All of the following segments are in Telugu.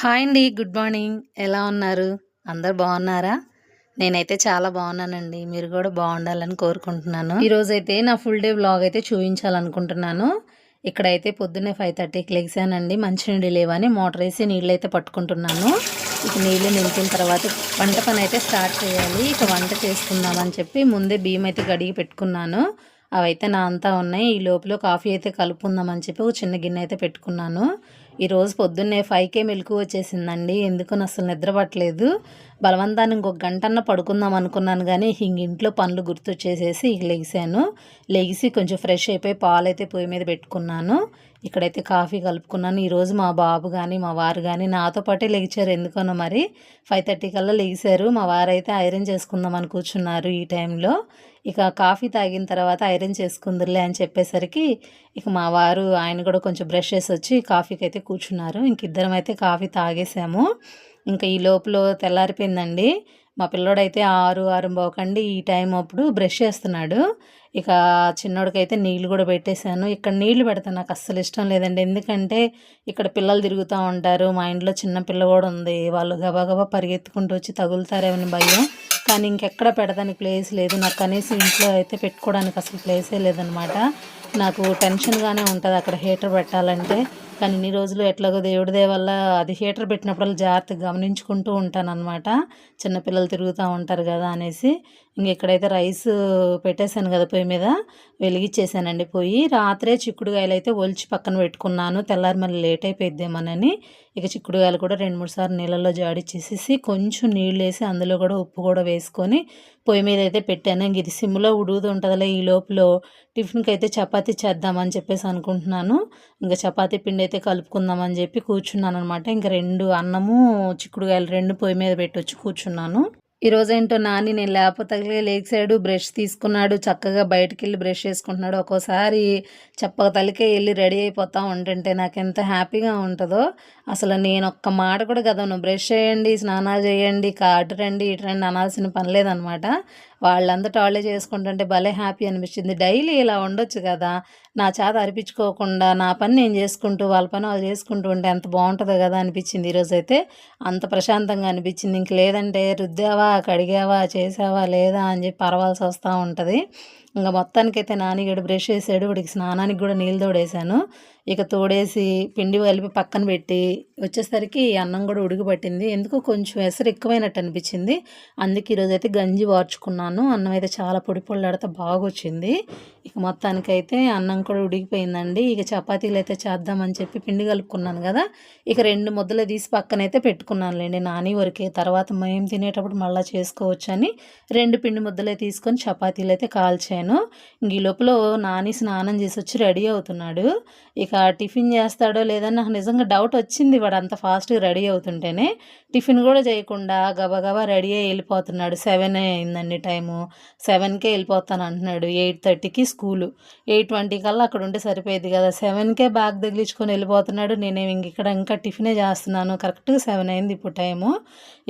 హాయ్ అండి. Good morning. ఎలా ఉన్నారు? అందరూ బాగున్నారా? నేనైతే చాలా బాగున్నానండి. మీరు కూడా బాగుండాలని కోరుకుంటున్నాను. ఈరోజైతే నా ఫుల్ డే వ్లాగ్ అయితే చూపించాలనుకుంటున్నాను. ఇక్కడైతే పొద్దున్నే 5:30కి లెగిసానండి. మంచినీళ్ళు లేవని మోటార్ వేసి నీళ్ళైతే పట్టుకుంటున్నాను. ఇక నీళ్ళు నింపిన తర్వాత వంట పని అయితే స్టార్ట్ చేయాలి. ఇక వంట చేసుకుందామని చెప్పి ముందే బియ్యం అయితే కడిగి పెట్టుకున్నాను. అవైతే నా అంతా ఉన్నాయి. ఈ లోపల కాఫీ అయితే కలుపుకుందామని చెప్పి ఒక చిన్న గిన్నె అయితే పెట్టుకున్నాను. ఈరోజు పొద్దున్నే 5కే మెలకు వచ్చేసిందండి. ఎందుకని అసలు నిద్ర పట్టలేదు. బలవంతాన్ని ఇంకొక గంటన్న పడుకుందాం అనుకున్నాను, కానీ ఇంట్లో పనులు గుర్తొచ్చేసేసి ఇక లెగిసాను. లెగిసి కొంచెం ఫ్రెష్ అయిపోయి పాలైతే పొయ్యి మీద పెట్టుకున్నాను. ఇక్కడైతే కాఫీ కలుపుకున్నాను. ఈరోజు మా బాబు కానీ మా వారు కానీ నాతో పాటే లెగిచారు. ఎందుకనో మరి 5:30 కల్లా లెగిశారు. మా వారైతే ఐరన్ చేసుకుందామని కూర్చున్నారు ఈ టైంలో. ఇక కాఫీ తాగిన తర్వాత ఐరన్ చేసుకుందిలే అని చెప్పేసరికి ఇక మా వారు ఆయన కూడా కొంచెం బ్రష్ చేసి వచ్చి కాఫీకి అయితే కూర్చున్నారు. ఇంక ఇద్దరం అయితే కాఫీ తాగేసాము. ఇంకా ఈ లోపల తెల్లారిపోయిందండి. మా పిల్లోడైతే 6:05 ఈ టైం అప్పుడు బ్రష్ చేస్తున్నాడు. ఇక చిన్నోడికైతే నీళ్ళు కూడా పెట్టేశాను. ఇక్కడ నీళ్లు పెడతాను నాకు అస్సలు ఇష్టం లేదండి. ఎందుకంటే ఇక్కడ పిల్లలు తిరుగుతూ ఉంటారు. మా ఇంట్లో చిన్న పిల్ల కూడా ఉంది. వాళ్ళు గబగబా పరిగెత్తుకుంటూ వచ్చి తగులుతారేమని భయం. కానీ ఇంకెక్కడ పెడతానికి ప్లేస్ లేదు. నాకు కనీసం ఇంట్లో అయితే పెట్టుకోవడానికి అసలు ప్లేసే లేదనమాట. నాకు టెన్షన్గానే ఉంటుంది అక్కడ హీటర్ పెట్టాలంటే. కానీ ఇన్ని రోజులు ఎట్లాగో దేవుడి దయ వల్ల అది హీటర్ పెట్టినప్పుడల్లా జాగ్రత్తగా గమనించుకుంటూ ఉంటానన్నమాట. చిన్నపిల్లలు తిరుగుతూ ఉంటారు కదా అనేసి. ఇక్కడైతే రైస్ పెట్టేశాను కదా పొయ్యి మీద, వెలిగించేసానండి పొయ్యి. రాత్రే చిక్కుడుకాయలు అయితే ఒలిచి పక్కన పెట్టుకున్నాను. తెల్లారి మళ్ళీ లేట్ అయిపోయిద్దేమోనని. ఇక చిక్కుడుకాయలు కూడా 2-3 సార్లు నీళ్ళల్లో జాడిచ్చేసేసి కొంచెం నీళ్ళు వేసి అందులో కూడా ఉప్పు కూడా వేసుకొని పొయ్యి మీద అయితే పెట్టాను. ఇంక ఇది సిమ్లో ఉడుగుతూ ఉంటుందిలే. ఈ లోపల టిఫిన్కి అయితే చపాతీ చేద్దామని చెప్పేసి అనుకుంటున్నాను. ఇంకా చపాతీ పిండి అయితే కలుపుకుందామని చెప్పి కూర్చున్నాను అనమాట. ఇంకా 2 అన్నము చిక్కుడుకాయలు 2 పొయ్యి మీద పెట్టొచ్చి కూర్చున్నాను. ఈరోజేంటో నాని నేను లేకపోతే లేచాడు, బ్రష్ తీసుకున్నాడు, చక్కగా బయటకెళ్ళి బ్రష్ చేసుకుంటున్నాడు. ఒక్కోసారి చెప్పక తలికే వెళ్ళి రెడీ అయిపోతూ ఉంటుంటే నాకు ఎంత హ్యాపీగా ఉంటుందో. అసలు నేను ఒక్క మాట కూడా కదా, నువ్వు బ్రష్ చేయండి, స్నానాలు చేయండి, అటు రండి ఇటు రండి అనాల్సిన పని లేదనమాట. వాళ్ళందరూ వాళ్ళే చేసుకుంటుంటే భలే హ్యాపీ అనిపించింది. డైలీ ఇలా ఉండొచ్చు కదా, నా చేత అరిపించుకోకుండా నా పని నేను చేసుకుంటూ వాళ్ళ పని వాళ్ళు చేసుకుంటూ ఉంటే ఎంత బాగుంటుందో కదా అనిపించింది. ఈరోజైతే అంత ప్రశాంతంగా అనిపించింది. ఇంక లేదంటే రుద్దావా, కడిగావా, చేసావా లేదా అని చెప్పి పరవాల్సి వస్తూ ఉంటుంది. ఇంకా మొత్తానికైతే నానిగడు బ్రష్ చేసాడు. వాడికి స్నానానికి కూడా నీళ్ళు తోడేశాను. ఇక తోడేసి పిండి కలిపి పక్కన పెట్టి వచ్చేసరికి అన్నం కూడా ఉడికిపట్టింది. ఎందుకో కొంచెం ఎసరు ఎక్కువైనట్టు అనిపించింది. అందుకే ఈరోజైతే గంజి వార్చుకున్నాను. అన్నం అయితే చాలా పొడి పొళ్ళాడితే బాగా వచ్చింది. ఇక మొత్తానికైతే అన్నం కూడా ఉడికిపోయిందండి. ఇక చపాతీలు అయితే చేద్దామని చెప్పి పిండి కలుపుకున్నాను కదా, ఇక 2 ముద్దలు తీసి పక్కనైతే పెట్టుకున్నానులేండి నాని వరకే. తర్వాత మేము తినేటప్పుడు మళ్ళీ చేసుకోవచ్చు అని 2 పిండి ముద్దలే తీసుకొని చపాతీలు అయితే కాల్చాను. ఇంక ఈ లోపల నాని స్నానం చేసి వచ్చి రెడీ అవుతున్నాడు. ఇక టిఫిన్ చేస్తాడో లేదని నాకు నిజంగా డౌట్ వచ్చింది. వాడు అంత ఫాస్ట్గా రెడీ అవుతుంటేనే టిఫిన్ కూడా చేయకుండా గబగబా రెడీ అయ్యి వెళ్ళిపోతున్నాడు. 7 అయిందండి టైము. 7కే వెళ్ళిపోతాను అంటున్నాడు. 8:30కి స్కూలు, 8:20 కల్లా అక్కడ ఉంటే సరిపోయేది కదా. 7కే బ్యాగ్ తగిలించుకొని వెళ్ళిపోతున్నాడు. నేనేమి ఇక్కడ ఇంకా టిఫినే చేస్తున్నాను. కరెక్ట్గా 7 అయింది ఇప్పుడు టైము.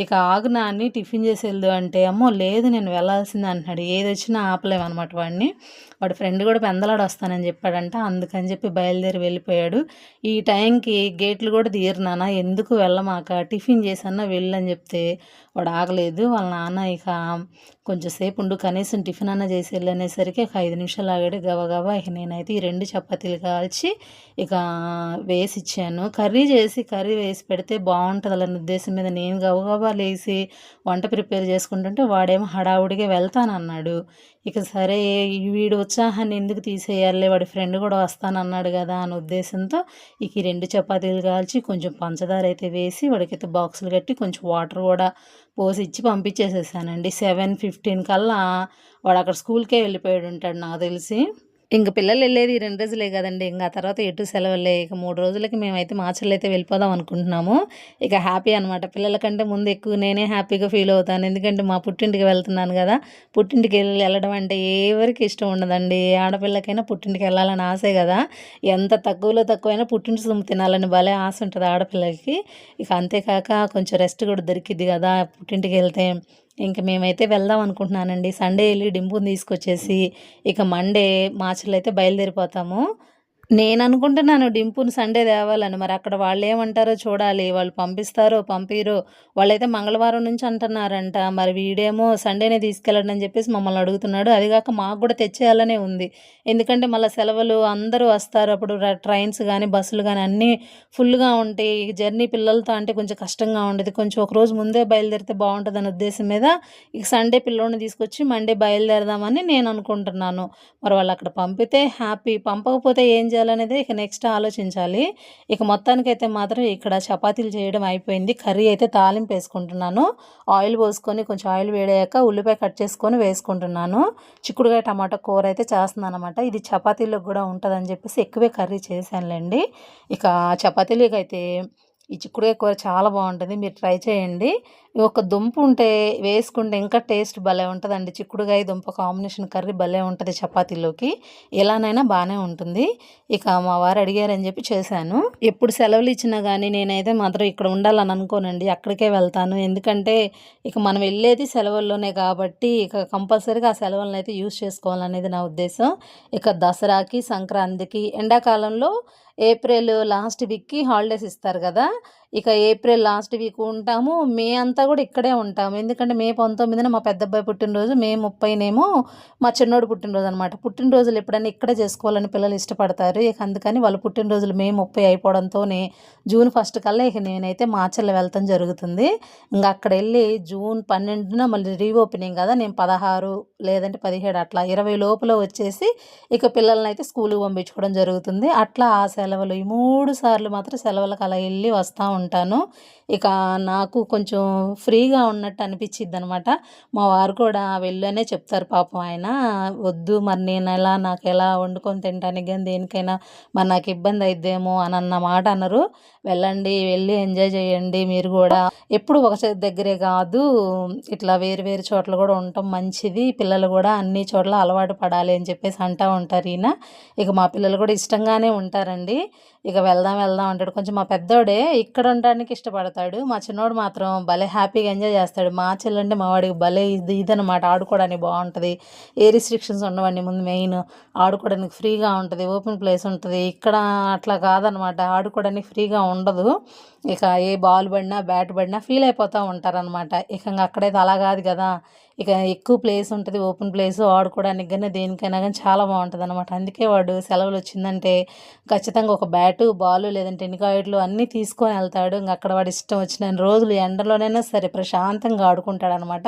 ఇక ఆగు నాన్ని టిఫిన్ చేసి వెళ్దు అంటే, అమ్మో లేదు నేను వెళ్ళాల్సిందే అంటున్నాడు. ఏది వచ్చినా ఆపలేమన్నమాట వాడిని. వాడి ఫ్రెండ్ కూడా పెందలాడు వస్తానని చెప్పాడంట. అందుకని చెప్పి బయలుదేరి వెళ్ళిపోయాడు. ఈ టైంకి గేట్లు కూడా తీయరు నాన్న, ఎందుకు వెళ్ళమాక, టిఫిన్ చేసన్నా వెళ్ళని చెప్తే వాడు ఆగలేదు. వాళ్ళ నాన్న ఇక కొంచెం సేపు ఉండు, కనీసం టిఫిన్ అన్నా చేసి వెళ్ళనేసరికి ఒక 5 నిమిషాలు ఆగాడు. గబగబా ఇక నేనైతే ఈ 2 చపాతీలు కాల్చి ఇక వేసి ఇచ్చాను. కర్రీ వేసి పెడితే బాగుంటుంది అనే ఉద్దేశం మీద నేను గబగబా లేచి వంట ప్రిపేర్ చేసుకుంటుంటే వాడేమో హడావుడిగా వెళ్తానన్నాడు. ఇక సరే వీడు ఉత్సాహాన్ని ఎందుకు తీసేయాలి, వాడి ఫ్రెండ్ కూడా వస్తానన్నాడు కదా అనే ఉద్దేశంతో ఇక ఈ 2 చపాతీలు కాల్చి కొంచెం పంచదార అయితే వేసి వాడికైతే బాక్సులు కట్టి కొంచెం వాటర్ కూడా పోసి ఇచ్చి పంపించేసేసానండి. 7:15 కల్లా వాడు అక్కడ స్కూల్కే వెళ్ళిపోయాడు ఉంటాడు నాకు తెలిసి. ఇంక పిల్లలు వెళ్ళేది ఈ 2 రోజులే కదండి. ఇంకా ఆ తర్వాత ఎటు సెలవులే. ఇక 3 రోజులకి మేమైతే మాచర్లు అయితే వెళ్ళిపోదాం అనుకుంటున్నాము. ఇక హ్యాపీ అనమాట. పిల్లల కంటే ముందు ఎక్కువ నేనే హ్యాపీగా ఫీల్ అవుతాను. ఎందుకంటే మా పుట్టింటికి వెళ్తున్నాను కదా. పుట్టింటికి వెళ్ళడం అంటే ఎవరికి ఇష్టం ఉండదండి. ఆడపిల్లకైనా పుట్టింటికి వెళ్ళాలని ఆశే కదా. ఎంత తక్కువలో తక్కువైనా పుట్టింటి సొమ్ము తినాలని భలే ఆశ ఉంటుంది ఆడపిల్లలకి. ఇక అంతేకాక కొంచెం రెస్ట్ కూడా దొరికిద్ది కదా పుట్టింటికి వెళ్తే. ఇంక మేమైతే వెళ్దాం అనుకుంటున్నానండి. సండే వెళ్ళి డింపుని తీసుకొచ్చేసి ఇక మండే మాచర్లు అయితే బయలుదేరిపోతాము. నేననుకుంటున్నాను డింపుని సండే తేవాలని. మరి అక్కడ వాళ్ళేమంటారో చూడాలి. వాళ్ళు పంపిస్తారో, పంపియరో. వాళ్ళైతే మంగళవారం నుంచి అంటున్నారంట. మరి వీడేమో సండేనే తీసుకెళ్ళండి అని చెప్పేసి మమ్మల్ని అడుగుతున్నాడు. అది గాక మాకు గూడా తెచ్చేయాలనే ఉంది. ఎందుకంటే మళ్ళా సెలవులు అందరూ వస్తారు. అప్పుడు ట్రైన్స్ గానీ, బస్సులు గానీ అన్నీ ఫుల్‌గా ఉంటాయి. జర్నీ పిల్లలతో అంటే కొంచెం కష్టంగా ఉండేది. కొంచెం ఒకరోజు ముందే బయలుదేరితే బావుంటదనే ఉద్దేశం మీద ఇక సండే పిల్లోడిని తీసుకొచ్చి మండే బయలుదేరదామని నేననుకుంటున్నాను. మరి వాళ్ళక్కడ పంపితే హ్యాపీ. పంపకపోతే ఏం చేయాలనేదే ఇక నెక్స్ట్ ఆలోచించాలి. ఇక మొత్తానికైతే మాత్రం ఇక్కడ చపాతీలు చేయడం అయిపోయింది. కర్రీ అయితే తాలింపేసుకుంటున్నాను. ఆయిల్ పోసుకొని కొంచెం ఆయిల్ వేడయ్యాక ఉల్లిపాయ కట్ చేసుకొని వేసుకుంటున్నాను. చిక్కుడుగాయ టమాటా కూర అయితే చేస్తున్నాననమాట. ఇది చపాతీలకు కూడా ఉంటదని చెప్పేసి ఎక్కువే కర్రీ చేశానులెండి. ఇక చపాతీలకైతే ఈ చిక్కుడుకాయ కూర చాలా బావుంటది. మీరు ట్రై చేయండి. ఒక దుంప ఉంటే వేసుకుంటే ఇంకా టేస్ట్ భలే ఉంటదండి. చిక్కుడుకాయ, దుంప కాంబినేషన్ కర్రీ భలే ఉంటది చపాతీలోకి. ఎలానైనా బానే ఉంటుంది. ఇక మా వారు అడిగారని చెప్పి చేశాను. ఎప్పుడు సెలవులు ఇచ్చినా గానీ నేనైతే మాత్రం ఇక్కడ ఉండాలని అనుకోనండి. అక్కడికే వెళ్తాను. ఎందుకంటే ఇక మనం వెళ్ళేది సెలవుల్లోనే కాబట్టి ఇక కంపల్సరీగా ఆ సెలవులనైతే యూజ్ చేసుకోవాలనేది నా ఉద్దేశం. ఇక దసరాకి, సంక్రాంతికి, ఎండాకాలంలో ఏప్రిల్ లాస్ట్ వీక్‌కి హాలిడేస్ ఇస్తారు గదా! ఇక ఏప్రిల్ లాస్ట్ వీక్ ఉంటాము. మే అంతా గూడా ఇక్కడే ఉంటాము. ఎందుకంటే మే 19న మా పెద్దబ్బాయి పుట్టినరోజు, మే 30నేమో మా చిన్నోడు పుట్టినరోజనమాట. పుట్టినరోజులు ఎప్పుడైనా ఇక్కడే చేసుకోవాలని పిల్లలు ఇష్టపడతారు. ఇక అందుకని వాళ్ళ పుట్టినరోజులు మే 30 అయిపోవడంతోనే జూన్ 1 కల్లా ఇక నేనైతే మాచర్ల వెళ్తాం జరుగుతుంది. ఇంగ అక్కడెళ్ళి జూన్ 12న మళ్ళీ రీఓపెనింగ్ గదా! నేను 16 లేదంటే 17 అట్లా 20 లోపల వచ్చేసి ఇక పిల్లలనైతే స్కూలుకి పంపించుకోవడం జరుగుతుంది. అట్లా ఆ సెలవులు ఈ 3 సార్లు మాత్రం సెలవులకు అలా ఎళ్ళి వస్తా ఉంటాను. ఇక నాకు కొంచెం ఫ్రీగా ఉన్నట్టు అనిపిచ్చిద్దనమాట. మా వారు కూడా వెళ్ళనే చెప్తారు పాపం ఆయన. "వద్దు మరి నేనెలా నాకెలా వండుకొని తినటానికి గాని దేనికైనా మరి నాకు ఇబ్బంది అయిద్దేమో" అనన్న మాట అనరు. వెళ్ళండి, వెళ్ళి ఎంజాయ్ చేయండి మీరు గూడా. ఎప్పుడు ఒక దగ్గరే గాదు, ఇట్లా వేరు వేరు చోట్ల గూడా ఉండటం మంచిది. పిల్లలు గూడా అన్ని చోట్ల అలవాటు పడాలి అని చెప్పేసి అంటా ఉంటారు ఈయన. ఇక మా పిల్లలు కూడా ఇష్టంగానే ఉంటారండి. ఇక వెళ్దాం వెళ్దాం అంటాడు. కొంచెం మా పెద్దోడే ఇక్కడ ఉండడానికి ఇష్టపడతాడు. మా చిన్నోడు మాత్రం భలే హ్యాపీగా ఎంజాయ్ చేస్తాడు. మా చెల్లంటే మా వాడికి భలే ఇదనమాట. ఆడుకోవడానికి బావుంటది. ఏ రిస్ట్రిక్షన్స్ ఉండవండి ముందు మెయిన్. ఆడుకోవడానికి ఫ్రీగా ఉంటది. ఓపెన్ ప్లేస్ ఉంటది. ఇక్కడ అట్లా కాదనమాట. ఆడుకోవడానికి ఫ్రీగా ఉండదు. ఇక ఏ బాల్ పడినా, బ్యాట్ పడినా ఫీల్ అయిపోతా ఉంటారనమాట. ఇక అక్కడైతే అలా కాదు కదా! ఇక ఎక్కువ ప్లేస్ ఉంటది. ఓపెన్ ప్లేసు ఆడుకోవడానికి గాని, దేనికైనా గాని చాలా బావుంటదనమాట. అందుకే వాడు సెలవులొచ్చిందంటే ఖచ్చితంగా ఒక బ్యాటు, బాలు లేదంటే టెన్నికాయిట్లు అన్నీ తీసుకొని ఎళ్తాడు. ఇంక అక్కడ వాడి ఇష్టం వచ్చినన్ని రోజులు ఎండలోనైనా సరే ప్రశాంతంగా ఆడుకుంటాడనమాట.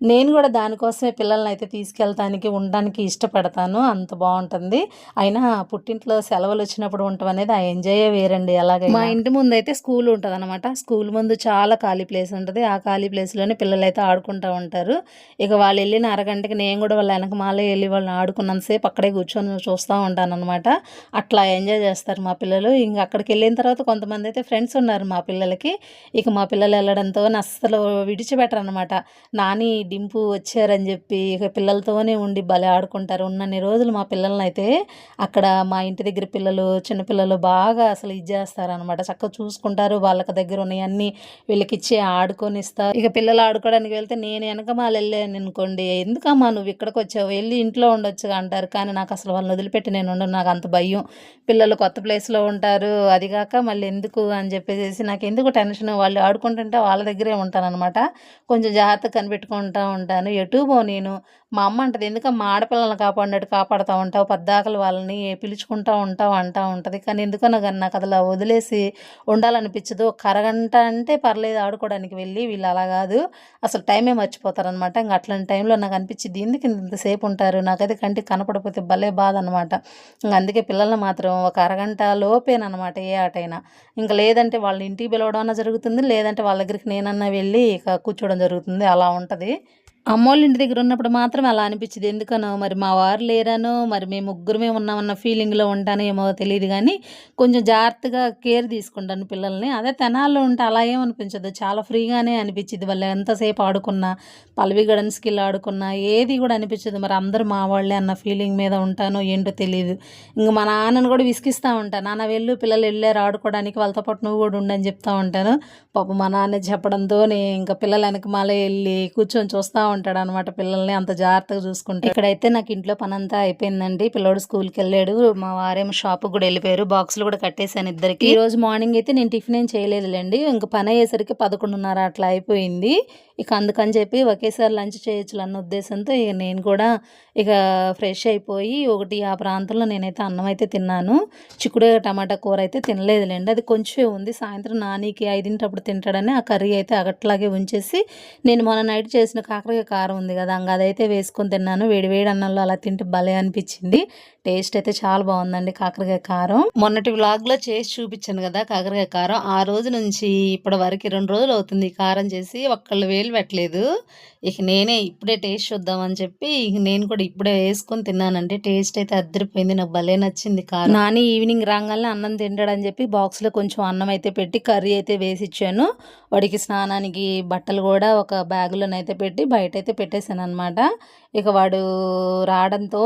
నేను గూడా దానికోసమే పిల్లలనైతే తీసుకెళ్తానికి, ఉండడానికి ఇష్టపడతాను. అంత బావుంటుంది. అయినా పుట్టింట్లో సెలవులొచ్చినప్పుడు ఉండటం అనేది ఆ ఎంజాయే వేరండి ఎలాగైనా. మా ఇంటి ముందైతే స్కూల్ ఉంటదనమాట. స్కూల్ ముందు చాలా ఖాళీ ప్లేస్ ఉంటది. ఆ ఖాళీ ప్లేస్‌లోనే పిల్లలైతే ఆడుకుంటా ఉంటారు. ఇక వాళ్ళెళ్ళిన అరగంటకి నేను గూడా వాళ్ళ ఎనకమాలే ఎళ్లి వాళ్ళని ఆడుకున్నంత సేపు అక్కడే కూర్చొని చూస్తా ఉంటాననమాట. అట్లా ఎంజాయ్ చేస్తారు మా పిల్లలు. ఇంక అక్కడికెళ్ళిన తర్వాత కొంతమందయితే ఫ్రెండ్స్ ఉన్నారు మా పిల్లలకి. ఇక మా పిల్లలు ఎళ్ళడంతోని అస్సలు విడిచిపెట్టరనమాట. నాని, డింపు వచ్చారని జెప్పి ఇక పిల్లలతోనే ఉండి భలే ఆడుకుంటారు. ఉన్నన్ని రోజులు మా పిల్లలనైతే అక్కడ మా ఇంటి దగ్గర పిల్లలు, చిన్న పిల్లలు బాగా అసలు ఇది జేస్తారనమాట. చక్కగా చూసుకుంటారు. వాళ్ళకి దగ్గర ఉన్నయన్నీ వీళ్ళకిచ్చి ఆడుకొనిస్తారు. ఇక పిల్లలు ఆడుకోవడానికి వెళ్తే నేను ఎనకమాలెళ్ళాననుకోండి, "ఎందుకమ్మా నువ్విక్కడికొచ్చావు? ఎళ్లి ఇంట్లో ఉండొచ్చుగా" అంటారు. కానీ నాకసలు వాళ్ళని వదిలిపెట్టి నేనుండను. నాకంత భయం. పిల్లలు కొత్త ప్లేస్‌లో ఉంటారు. అది గాక మళ్ళీ ఎందుకు అని జెప్పేసేసి నాకెందుకు టెన్షను. వాళ్ళు ఆడుకుంటుంటే వాళ్ళ దగ్గరే ఉంటాననమాట. కొంచెం జాగ్రత్తగా కనిపెట్టుకుంటా ఉంటాను. ఎటూ పోనీయను. మా అమ్మ అంటది, "ఎందుకమ్మా ఆడపిల్లల్ని కాపాడినట్టు కాపాడుతా ఉంటావు. పద్దాకల వాళ్ళని పిలుచుకుంటా ఉంటావు" అంటా ఉంటది. కానీ ఎందుకనో గాని నాకదలా వదిలేసి ఉండాలనిపిచ్చదు. ఒక అరగంట అంటే పర్లేదు ఆడుకోవడానికి వెళ్ళి, వీళ్ళు అలా గాదు. అసలు టైమే మర్చిపోతారనమాట. ఇంక అట్లాంటి టైంలో నాకనిపిచ్చిద్ది ఎందుకు ఇంతసేపు ఉంటారు? నాకైతే కంటికి కనపడకపోతే భలే బాధనమాట. ఇంక అందుకే పిల్లల్ని మాత్రం ఒక అరగంట లోపేననమాట ఏ ఆటైనా. ఇంక లేదంటే వాళ్ళని ఇంటికి పిలవడం అన్నా జరుగుతుంది. లేదంటే వాళ్ళ దగ్గరికి నేనన్నా వెళ్ళి ఇక కూర్చోవడం జరుగుతుంది. అలా ఉంటది. అమ్మోళ్ళ ఇంటి దగ్గర ఉన్నప్పుడు మాత్రం అలా అనిపిచ్చేది. ఎందుకనో మరి మా వారు లేరనో, మరి మేము ముగ్గురమే ఉన్నామన్న ఫీలింగ్‌లో ఉంటానో ఏమో తెలీదు గానీ, కొంచెం జాగ్రత్తగా కేర్ తీసుకుంటాను పిల్లల్ని. అదే తెనాల్లో ఉంటే అలా ఏమనిపించదు. చాలా ఫ్రీగానే అనిపిచ్చిద్ది. వాళ్ళు ఎంతసేపు ఆడుకున్నా, పల్లవి గడెన్స్‌కెళ్ళి ఆడుకున్నా, ఏది గూడా అనిపిచ్చదు. మరి అందరూ మా వాళ్ళే అన్న ఫీలింగ్ మీద ఉంటానో ఏంటో తెలీదు. ఇంక మా నాన్నని గూడా విసిగిస్తా ఉంటా. "నాన్న వెళ్ళు పిల్లలెళ్ళారు ఆడుకోవడానికి. వాళ్ళతో పాటు నువ్వు గూడా ఉండు" అని జెప్తా ఉంటాను. పాపం మా నాన్న చెప్పడంతోనే ఇంక పిల్లల ఎనకమాలే ఎళ్లి కూర్చొని చూస్తా ఉంటాడు అనమాట పిల్లల్ని అంత జాగ్రత్తగా చూసుకుంటాడు. ఇక్కడైతే నాకు ఇంట్లో పని అంతా అయిపోయిందండి. పిల్లోడు స్కూల్కి వెళ్ళాడు, మా వారేమో షాప్కి కూడా వెళ్ళిపోయారు. బాక్సులు కూడా కట్టేశాను ఇద్దరికి. ఈ రోజు మార్నింగ్ అయితే నేను టిఫిన్ ఏం చేయలేదులేండి, ఇంకా పని అయ్యేసరికి 11:30 అట్లా అయిపోయింది. ఇక అందుకని చెప్పి ఒకేసారి లంచ్ చేయొచ్చు అన్న ఉద్దేశంతో ఇక నేను కూడా ఇక ఫ్రెష్ అయిపోయి ఒకటి ఆ ప్రాంతంలో నేనైతే అన్నం అయితే తిన్నాను. చిక్కుడుకాయ టమాటా కూర అయితే తినలేదులేండి, అది కొంచెం ఉంది. సాయంత్రం నానికి 5 తింటాడని ఆ కర్రీ అయితే అగట్లాగే ఉంచేసి నేను మొన్న నైట్ చేసిన కాకరకాయ కారం ఉంది కదా, ఇంకా అదైతే వేసుకొని తిన్నాను. వేడి వేడి అన్నంలో అలా తింటే భలే అనిపించింది. టేస్ట్ అయితే చాలా బాగుందండి కాకరకాయ కారం. మొన్నటి వ్లాగ్లో చేసి చూపించాను కదా కాకరకాయ కారం, ఆ రోజు నుంచి ఇప్పటి వరకు 2 రోజులు అవుతుంది ఈ కారం చేసి, ఒక్కళ్ళు వేలు పెట్టలేదు. ఇక నేనే ఇప్పుడే టేస్ట్ చూద్దామని చెప్పి ఇక నేను కూడా ఇప్పుడే వేసుకొని తిన్నానంటే టేస్ట్ అయితే అద్దరిపోయింది. నాకు భలే నచ్చింది కారం. నాని ఈవినింగ్ రాగానే అన్నం తింటాడని చెప్పి బాక్స్లో కొంచెం అన్నం అయితే పెట్టి కర్రీ అయితే వేసి ఇచ్చాను. వాడికి స్నానానికి బట్టలు కూడా ఒక బ్యాగులోనైతే పెట్టి బయట అయితే పెట్టేశాను అనమాట. ఇక వాడు రావడంతో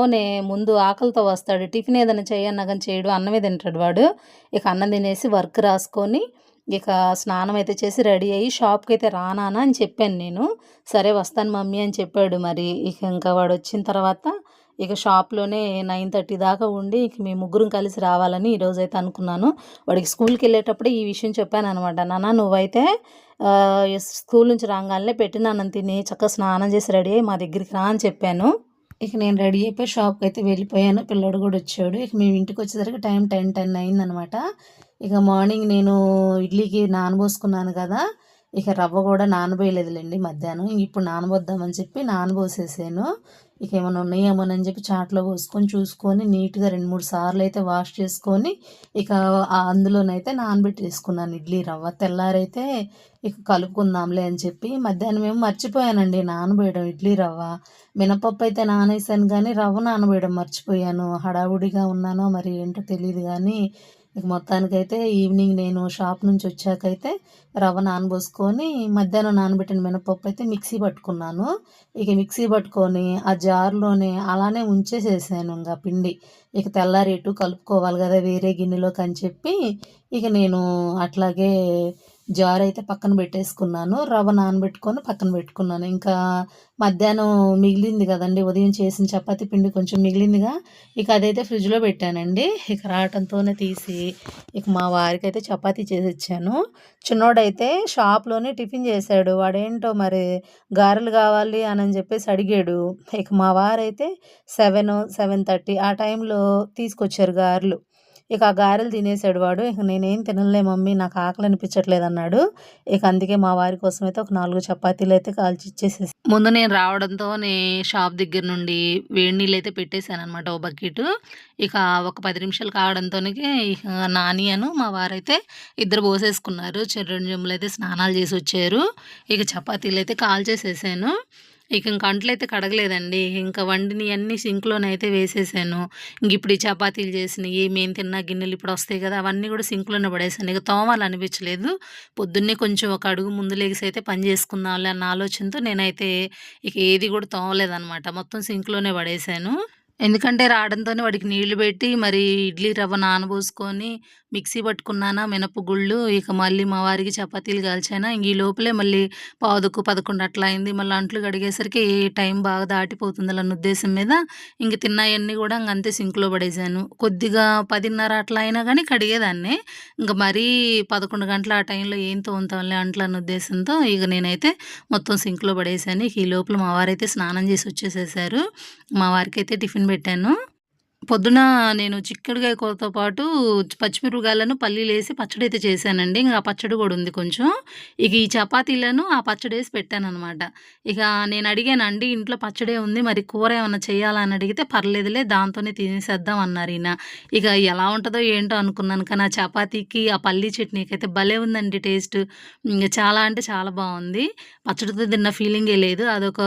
ముందు ఆకలితో వస్తాడు, టిఫిన్ ఏదైనా చేయన్నా కానీ చేయడు, అన్నమే తింటాడు వాడు. ఇక అన్నం తినేసి వర్క్ రాసుకొని ఇక స్నానం అయితే చేసి రెడీ అయ్యి షాప్కి అయితే రానానా అని చెప్పాను నేను. సరే వస్తాను మమ్మీ అని చెప్పాడు. మరి ఇక ఇంకా వాడు వచ్చిన తర్వాత ఇక షాప్లోనే 9:30 దాకా ఉండి ఇక మేము ముగ్గురం కలిసి రావాలని ఈరోజైతే అనుకున్నాను. వాడికి స్కూల్కి వెళ్ళేటప్పుడే ఈ విషయం చెప్పాను అనమాట. నాన్న నువ్వైతే స్కూల్ నుంచి రాగానే పెట్టినానని తిని చక్కగా స్నానం చేసి రెడీ అయ్యి మా దగ్గరికి రా అని చెప్పాను. ఇక నేను రెడీ అయిపోయి షాప్కి అయితే వెళ్ళిపోయాను. పిల్లోడు కూడా వచ్చాడు. ఇక మేము ఇంటికి వచ్చేసరికి టైం 10 అయిందనమాట. ఇక మార్నింగ్ నేను ఇడ్లీకి నానబోసుకున్నాను కదా, ఇక రవ్వ కూడా నానబోయలేదులేండి మధ్యాహ్నం. ఇప్పుడు నానబోద్దామని చెప్పి నానబోసేసాను. ఇక ఏమైనా ఉన్నాయేమోనని చెప్పి చాట్లో పోసుకొని చూసుకొని నీట్గా 2-3 సార్లు అయితే వాష్ చేసుకొని ఇక అందులోనైతే నానబెట్టేసుకున్నాను ఇడ్లీ రవ్వ. తెల్లారైతే ఇక కలుపుకుందాంలే అని చెప్పి మధ్యాహ్నం ఏమో మర్చిపోయానండి నానబోయడం ఇడ్లీ రవ్వ. మినపప్పు అయితే నానేసాను కానీ రవ్వ నానబోయడం మర్చిపోయాను. హడావుడిగా ఉన్నానో మరి ఏంటో తెలియదు కానీ ఇక మొత్తానికైతే ఈవినింగ్ నేను షాప్ నుంచి వచ్చాకైతే రవ్వ నానబోసుకొని మధ్యాహ్నం నానబెట్టిన మినపప్పు అయితే మిక్సీ పట్టుకున్నాను. ఇక మిక్సీ పట్టుకొని ఆ జార్లోనే అలానే ఉంచేసేసాను ఇంకా పిండి. ఇక తెల్లారి ఎటు కలుపుకోవాలి కదా వేరే గిన్నెలోకి అని చెప్పి ఇక నేను అట్లాగే జార్ అయితే పక్కన పెట్టేసుకున్నాను. రవ్వ నానబెట్టుకొని పక్కన పెట్టుకున్నాను. ఇంకా మధ్యాహ్నం మిగిలింది కదండి, ఉదయం చేసిన చపాతీ పిండి కొంచెం మిగిలిందిగా, ఇక అదైతే ఫ్రిడ్జ్లో పెట్టానండి. ఇక రావటంతోనే తీసి ఇక మా వారికి అయితే చపాతీ చేసి ఇచ్చాను. చిన్నోడైతే షాప్లోనే టిఫిన్ చేశాడు. వాడేంటో మరి గారెలు కావాలి అని చెప్పేసి అడిగాడు. ఇక మా వారైతే 7-7:30 ఆ టైంలో తీసుకొచ్చారు గారెలు. ఇక ఆ గారెలు తినేసాడు వాడు. ఇక నేనేం తినలే మమ్మీ నాకు ఆకలి అనిపించట్లేదు అన్నాడు. ఇక అందుకే మా వారి కోసం అయితే ఒక 4 చపాతీలు అయితే కాల్చి ఇచ్చేసేసి ముందు నేను రావడంతో షాప్ దగ్గర నుండి వేడి నీళ్ళు అయితే పెట్టేశాను అనమాట ఓ బకెట్. ఇక ఒక 10 నిమిషాలు కావడంతోనే ఇక నాని అను మా వారైతే ఇద్దరు పోసేసుకున్నారు. 2 చెంబులు అయితే స్నానాలు చేసి వచ్చారు. ఇక చపాతీలు అయితే కాల్చేసేసాను. ఇక ఇంక అంట్లయితే కడగలేదండి. ఇంకా వండినవి అన్నీ సింక్లోనైతే వేసేసాను. ఇంక ఇప్పుడు ఈ చపాతీలు చేసినవి మేము తిన్న గిన్నెలు ఇప్పుడు వస్తాయి కదా, అవన్నీ కూడా సింక్లోనే పడేసాను. ఇక తోమాలనిపించలేదు. పొద్దున్నే కొంచెం ఒక అడుగు ముందు లేసి అయితే పని చేసుకుందాంలే అన్న ఆలోచనతో నేనైతే ఇక ఏది కూడా తోమలేదనమాట. మొత్తం సింక్లోనే పడేసాను. ఎందుకంటే రావడంతోనే వాడికి నీళ్లు పెట్టి మరి ఇడ్లీ రవ్వ నానబోసుకొని మిక్సీ పట్టుకున్నానా మినపగుళ్ళు. ఇక మళ్ళీ మా వారికి చపాతీలు కాల్చానా. ఇంక ఈ లోపలే మళ్ళీ 10:11 అట్లా అయింది. మళ్ళీ అంట్లు కడిగేసరికి టైం బాగా దాటిపోతుంది అన్న ఉద్దేశం మీద ఇంక తిన్నాయన్నీ కూడా ఇంక అంతే సింక్లో పడేసాను. కొద్దిగా 10:30 అట్లా అయినా కానీ కడిగేదాన్నే. ఇంకా మరీ 11 గంటల ఆ టైంలో ఏం తోముతాంలే అంట్లు అన్న ఉద్దేశంతో ఇక నేనైతే మొత్తం సింక్లో పడేసాను. ఇక ఈ లోపల మా వారైతే స్నానం చేసి వచ్చేసేసారు. మా వారికి అయితే టిఫిన్ పెట్టాను. పొద్దున నేను చిక్కుడుకాయ కూరతో పాటు పచ్చిమిరపకాయలను పల్లీలేసి పచ్చడి అయితే చేశానండి. ఇంకా ఆ పచ్చడి కూడా ఉంది కొంచెం. ఇక ఈ చపాతీలను ఆ పచ్చడి వేసి పెట్టాననమాట. ఇక నేను అడిగానండి ఇంట్లో పచ్చడే ఉంది మరి కూర ఏమన్నా చేయాలా అని అడిగితే పర్లేదులే దాంతోనే తినేసేద్దాం అన్నారు ఈయన. ఇక ఎలా ఉంటుందో ఏంటో అనుకున్నాను కానీ ఆ చపాతీకి ఆ పల్లీ చట్నీకి అయితే భలే ఉందండి టేస్ట్. ఇంక చాలా అంటే చాలా బాగుంది. పచ్చడితో తిన్న ఫీలింగే లేదు, అదొక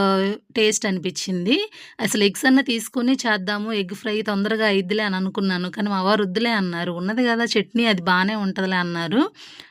టేస్ట్ అనిపించింది. అసలు ఎగ్స్ అన్న తీసుకొని చేద్దాము, ఎగ్ ఫ్రై తొందరగా అయిద్దిలే అని అనుకున్నాను. కానీ మా వారు వద్దులే అన్నారు. ఉన్నది కదా చట్నీ అది బాగానే ఉంటుందిలే అన్నారు.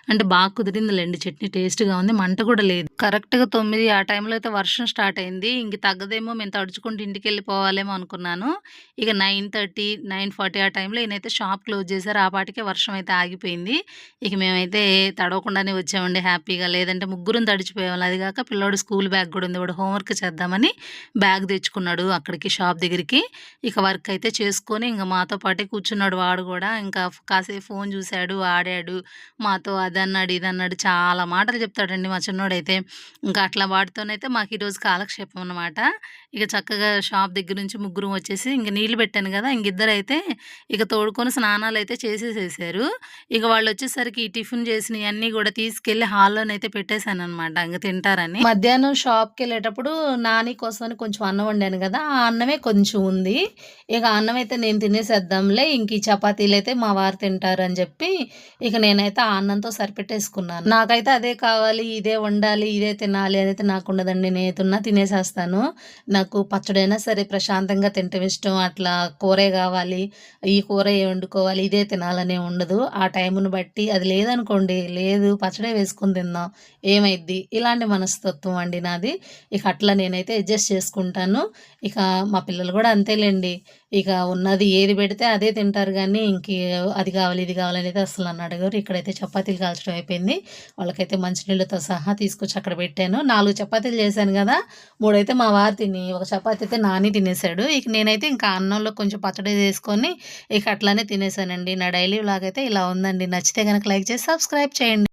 అంటే బాగా కుదిరిందిలేండి చట్నీ. టేస్ట్‌గా ఉంది. మంట కూడా లేదు. కరెక్ట్‌గా 9 ఆ టైంలో అయితే వర్షం స్టార్ట్ అయింది. ఇంక తగ్గదేమో మేము తడుచుకుంటూ ఇంటికెళ్ళిపోవాలేమో అనుకున్నాను. ఇక 9:30, 9:40 ఆ టైంలో ఈయనైతే షాప్ క్లోజ్ చేశారు. ఆ పాటికే వర్షం అయితే ఆగిపోయింది. ఇక మేమైతే తడవకుండానే వచ్చామండి హ్యాపీగా. లేదంటే ముగ్గురం తడిచిపోయేవాళ్ళం. అది గాక పిల్లోడు స్కూల్ బ్యాగ్ కూడా ఉంది. వాడు హోంవర్క్ చేద్దామని బ్యాగ్ తెచ్చుకున్నాడు అక్కడికి షాప్ దగ్గరికి. ఇక వర్క్ అయితే చేసుకొని ఇంక మాతో పాటే కూర్చున్నాడు వాడు గూడా. ఇంకా కాసేపు ఫోన్ చూసాడు, ఆడాడు. మాతో అదన్నాడు, ఇదన్నాడు చాలా మాటలు చెప్తాడండి మా చిన్నోడైతే. ఇంకా అట్లా వాడితోనైతే మాకు ఈరోజు కాలక్షేపం అన్నమాట. ఇక చక్కగా షాప్ దగ్గర నుంచి ముగ్గురం వచ్చేసి ఇంక నీళ్ళు పెట్టాను గదా! ఇంకిద్దరైతే ఇక తోడుకొని స్నానాలైతే చేసేసేసారు. ఇక వాళ్ళొచ్చేసరికి ఈ టిఫిన్ చేసినయన్నీ గూడా తీసుకెళ్ళి హాల్లోనైతే పెట్టేసాననమాట ఇంక తింటారని. మధ్యాహ్నం షాప్‌కెళ్ళేటప్పుడు నాని కోసమని కొంచెం అన్నం వండాను గదా! ఆ అన్నమే కొంచెం ఉంది. ఇక అన్నమైతే నేను తినేసేద్దాంలే. ఇంక ఈ చపాతీలైతే మా వారు తింటారని జెప్పి ఇక నేనైతే ఆ అన్నంతో సరిపెట్టేసుకున్నాను. నాకైతే అదే కావాలి, ఇదే వండాలి, ఇదే తినాలి అనైతే నాకుండదండి. నేనేదున్నా తినేసేస్తాను. నాకు పచ్చడైనా సరే ప్రశాంతంగా తినటం ఇష్టం. అట్లా కూరే గావాలి, ఈ కూర వండుకోవాలి, ఇదే తినాలనే ఉండదు. ఆ టైముని బట్టి అది లేదనుకోండి, లేదు పచ్చడే వేసుకొని తిందాం ఏమైద్ది, ఇలాంటి మనస్తత్వం అండి నాది. ఇక అట్లా నేనైతే అడ్జస్ట్ చేసుకుంటాను. ఇక మా పిల్లలు గూడా అంతేలెండి. ఇక ఉన్నది ఏది పెడితే అదే తింటారు గానీ, అది కావాలి, ఇది కావాలనైతే అస్సలు నన్నడగరు. ఇక్కడైతే చపాతీలు కాల్చడం అయిపోయింది. వాళ్ళకైతే మంచినీళ్ళతో సహా తీసుకొచ్చి అక్కడ పెట్టాను. 4 చపాతీలు చేశాను గదా! 3 అయితే మా వారు తిని, ఒక చపాతీ అయితే నాని తినేసాడు. ఇక నేనైతే ఇంకా అన్నంలో కొంచెం పచ్చడి చేసుకొని ఇక అట్లానే తినేసానండి. నా డైలీ వ్లాగ్ అయితే ఇలా ఉందండి. నచ్చితే గనక లైక్ చేసి సబ్స్క్రైబ్ చేయండి.